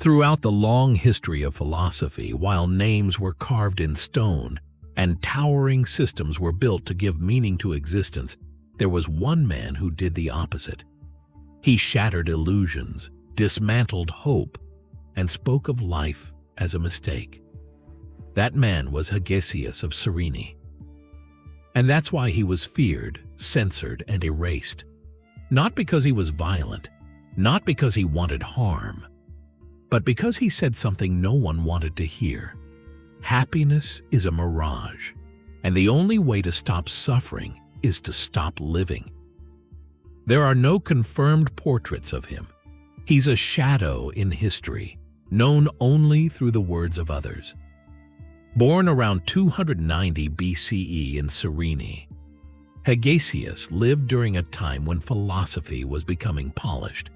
Throughout the long history of philosophy, while names were carved in stone and towering systems were built to give meaning to existence, there was one man who did the opposite. He shattered illusions, dismantled hope, and spoke of life as a mistake. That man was Hegesias of Cyrene. And that's why he was feared, censored, and erased. Not because he was violent, not because he wanted harm, but because he said something no one wanted to hear. Happiness is a mirage, and the only way to stop suffering is to stop living. There are no confirmed portraits of him. He's a shadow in history, known only through the words of others. Born around 290 BCE in Cyrene, Hegesias lived during a time when philosophy was becoming polished,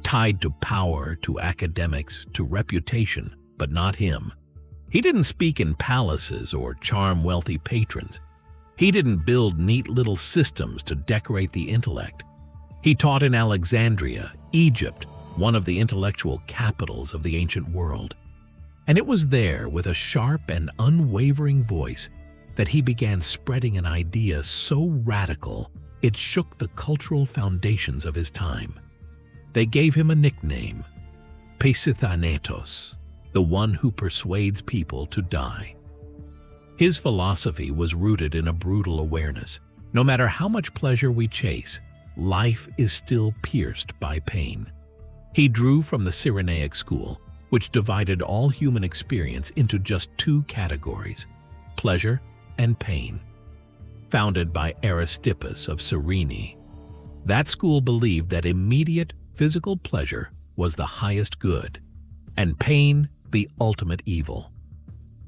tied to power, to academics, to reputation, but not him. He didn't speak in palaces or charm wealthy patrons. He didn't build neat little systems to decorate the intellect. He taught in Alexandria, Egypt, one of the intellectual capitals of the ancient world. And it was there, with a sharp and unwavering voice, that he began spreading an idea so radical it shook the cultural foundations of his time. They gave him a nickname, Pseudthanatos, the one who persuades people to die. His philosophy was rooted in a brutal awareness. No matter how much pleasure we chase, life is still pierced by pain. He drew from the Cyrenaic school, which divided all human experience into just two categories, pleasure and pain. Founded by Hegesias of Cyrene, that school believed that immediate physical pleasure was the highest good, and pain the ultimate evil.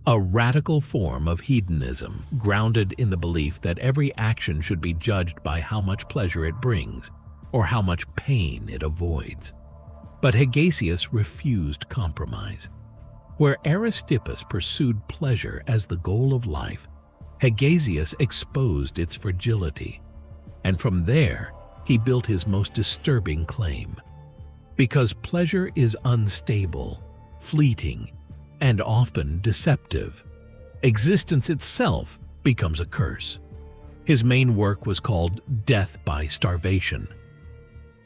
A radical form of hedonism grounded in the belief that every action should be judged by how much pleasure it brings or how much pain it avoids. But Hegesias refused compromise. Where Hegesias pursued pleasure as the goal of life, Hegesias exposed its fragility. And from there, he built his most disturbing claim. Because pleasure is unstable, fleeting, and often deceptive, existence itself becomes a curse. His main work was called Death by Starvation.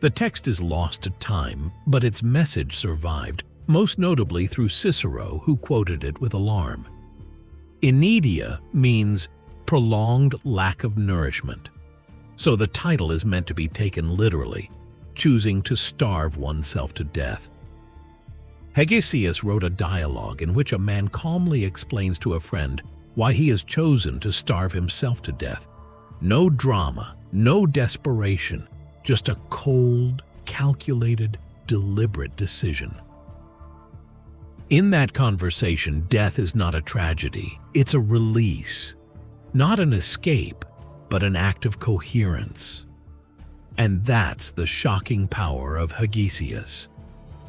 The text is lost to time, but its message survived, most notably through Cicero, who quoted it with alarm. Inedia means prolonged lack of nourishment, so the title is meant to be taken literally, choosing to starve oneself to death. Hegesias wrote a dialogue in which a man calmly explains to a friend why he has chosen to starve himself to death. No drama, no desperation, just a cold, calculated, deliberate decision. In that conversation, death is not a tragedy, it's a release. Not an escape, but an act of coherence. And that's the shocking power of Hegesias.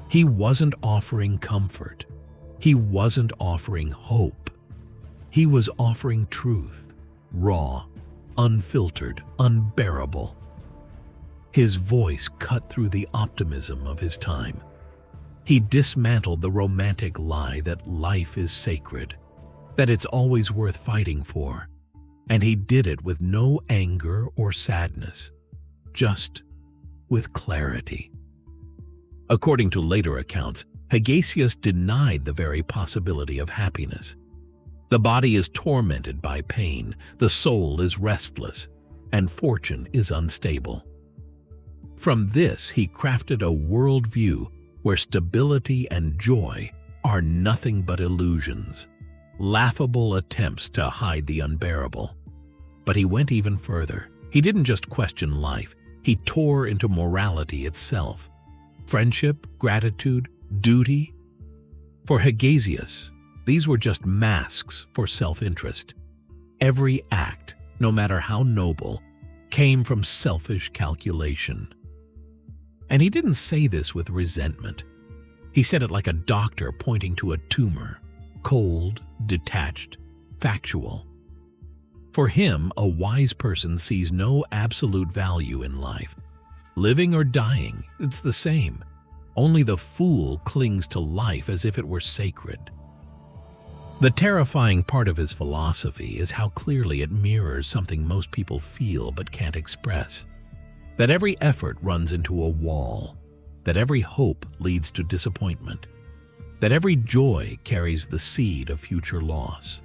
He wasn't offering comfort. He wasn't offering hope. He was offering truth, raw, unfiltered, unbearable. His voice cut through the optimism of his time. He dismantled the romantic lie that life is sacred, that it's always worth fighting for. And he did it with no anger or sadness, just with clarity. According to later accounts, Hegesias denied the very possibility of happiness. The body is tormented by pain, the soul is restless, and fortune is unstable. From this, he crafted a worldview where stability and joy are nothing but illusions, laughable attempts to hide the unbearable. But he went even further. He didn't just question life, he tore into morality itself. Friendship, gratitude, duty. For Hegesias, these were just masks for self-interest. Every act, no matter how noble, came from selfish calculation. And he didn't say this with resentment. He said it like a doctor pointing to a tumor, cold, detached, factual. For him, a wise person sees no absolute value in life. Living or dying, it's the same. Only the fool clings to life as if it were sacred. The terrifying part of his philosophy is how clearly it mirrors something most people feel but can't express. That every effort runs into a wall, that every hope leads to disappointment, that every joy carries the seed of future loss.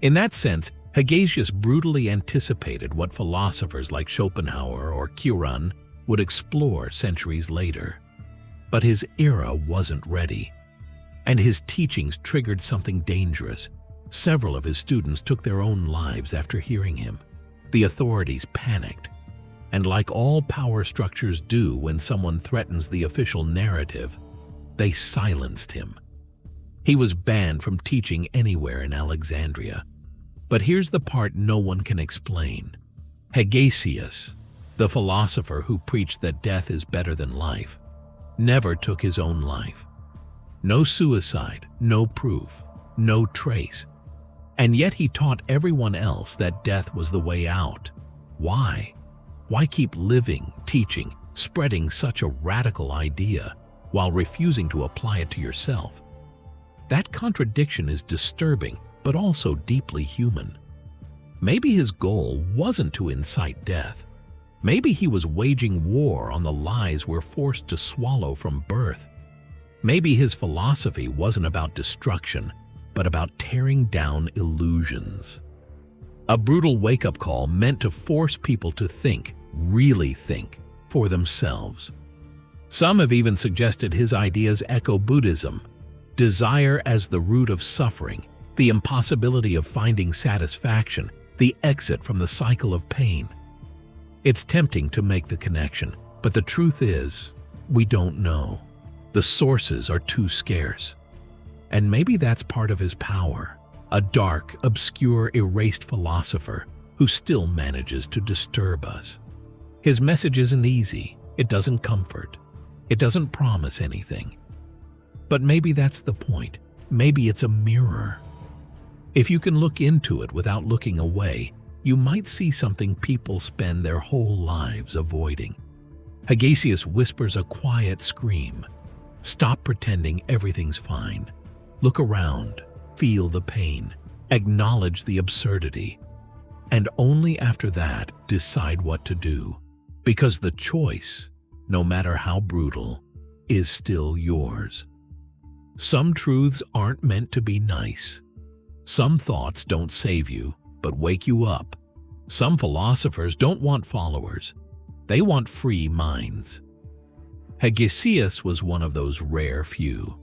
In that sense, Hegesias brutally anticipated what philosophers like Schopenhauer or Cyrene would explore centuries later. But his era wasn't ready, and his teachings triggered something dangerous. Several of his students took their own lives after hearing him. The authorities panicked, and like all power structures do when someone threatens the official narrative, they silenced him. He was banned from teaching anywhere in Alexandria. But here's the part no one can explain. Hegesias, the philosopher who preached that death is better than life, never took his own life. No suicide, no proof, no trace. And yet he taught everyone else that death was the way out. Why? Why keep living, teaching, spreading such a radical idea while refusing to apply it to yourself? That contradiction is disturbing, but also deeply human. Maybe his goal wasn't to incite death. Maybe he was waging war on the lies we're forced to swallow from birth. Maybe his philosophy wasn't about destruction, but about tearing down illusions. A brutal wake-up call meant to force people to think, really think, for themselves. Some have even suggested his ideas echo Buddhism, desire as the root of suffering, the impossibility of finding satisfaction, the exit from the cycle of pain. It's tempting to make the connection, but the truth is, we don't know. The sources are too scarce. And maybe that's part of his power, a dark, obscure, erased philosopher who still manages to disturb us. His message isn't easy, it doesn't comfort, it doesn't promise anything. But maybe that's the point. Maybe it's a mirror. If you can look into it without looking away, you might see something people spend their whole lives avoiding. Hegesias whispers a quiet scream. Stop pretending everything's fine. Look around, feel the pain, acknowledge the absurdity, and only after that decide what to do. Because the choice, no matter how brutal, is still yours. Some truths aren't meant to be nice. Some thoughts don't save you, but wake you up. Some philosophers don't want followers. They want free minds. Hegesias was one of those rare few.